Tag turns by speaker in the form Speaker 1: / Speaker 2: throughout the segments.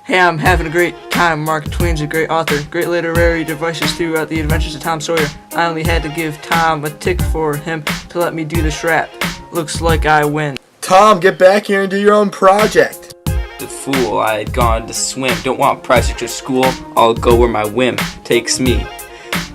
Speaker 1: Hey, I'm having a great time. Mark Twain's a great author. Great literary devices throughout the adventures of Tom Sawyer. I only had to give Tom a tick for him to let me do this rap. Looks like I win.
Speaker 2: Tom, get back here and do your own project.
Speaker 3: The fool, I had gone to swim. Don't want project or school, I'll go where my whim takes me.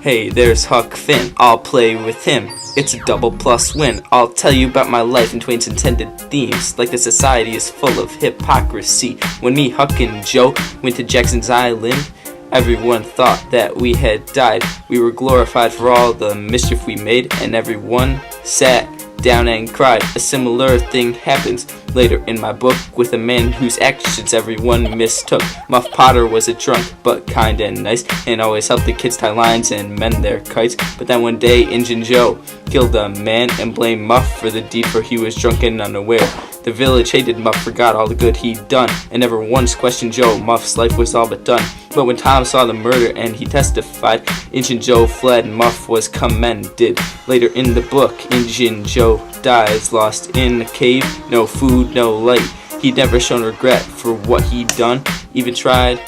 Speaker 3: Hey, there's Huck Finn, I'll play with him. It's a double plus win. I'll tell you about my life and Twain's intended themes. Like the society is full of hypocrisy. When me, Huck, and Joe went to Jackson's Island, everyone thought that we had died. We were glorified for all the mischief we made, and everyone sat down and cried. A similar thing happens later in my book with a man whose actions everyone mistook. Muff Potter was a drunk, but kind and nice, and always helped the kids tie lines and mend their kites. But then one day, Injun Joe killed a man and blamed Muff for the deed, for he was drunk and unaware. The village hated Muff, forgot all the good he'd done, and never once questioned Joe. Muff's life was all but done. But when Tom saw the murder and he testified, Injun Joe fled and Muff was commended. Later in the book, Injun Joe dies, lost in a cave, no food, no light. He'd never shown regret for what he'd done, even tried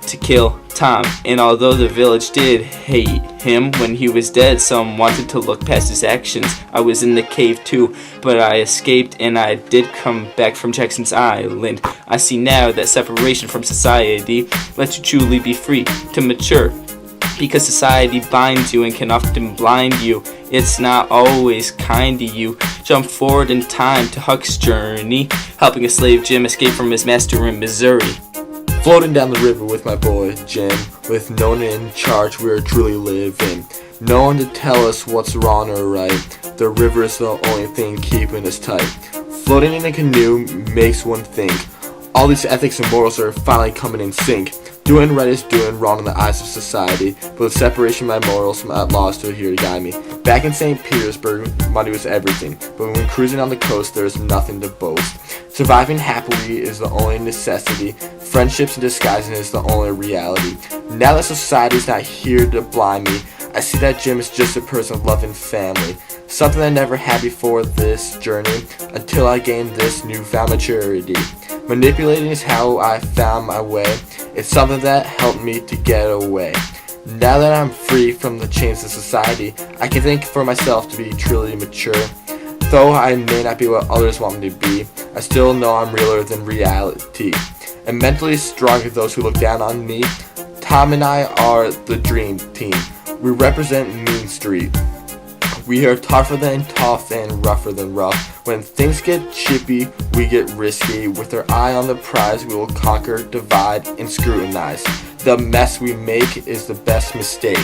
Speaker 3: to kill Tom. And although the village did hate him when he was dead, some wanted to look past his actions. I was in the cave too, but I escaped and I did come back from Jackson's Island. I see now that separation from society lets you truly be free to mature, because society binds you and can often blind you. It's not always kind to you. Jump forward in time to Huck's journey, helping a slave Jim escape from his master in Missouri.
Speaker 2: Floating down the river with my boy Jim, with no one in charge, we're truly living. No one to tell us what's wrong or right. The river is the only thing keeping us tight. Floating in a canoe makes one think. All these ethics and morals are finally coming in sync. Doing right is doing wrong in the eyes of society, but with separation my morals from outlaws still here to guide me. Back in St. Petersburg, money was everything, but when cruising on the coast there is nothing to boast. Surviving happily is the only necessity. Friendships and disguising is the only reality. Now that society is not here to blind me, I see that Jim is just a person of love and family. Something I never had before this journey, until I gained this newfound maturity. Manipulating is how I found my way. It's something that helped me to get away. Now that I'm free from the chains of society, I can think for myself to be truly mature. Though I may not be what others want me to be, I still know I'm realer than reality. And mentally strong are those who look down on me. Tom and I are the dream team. We represent Mean Street. We are tougher than tough and rougher than rough. When things get chippy, we get risky. With our eye on the prize, we will conquer, divide, and scrutinize. The mess we make is the best mistake.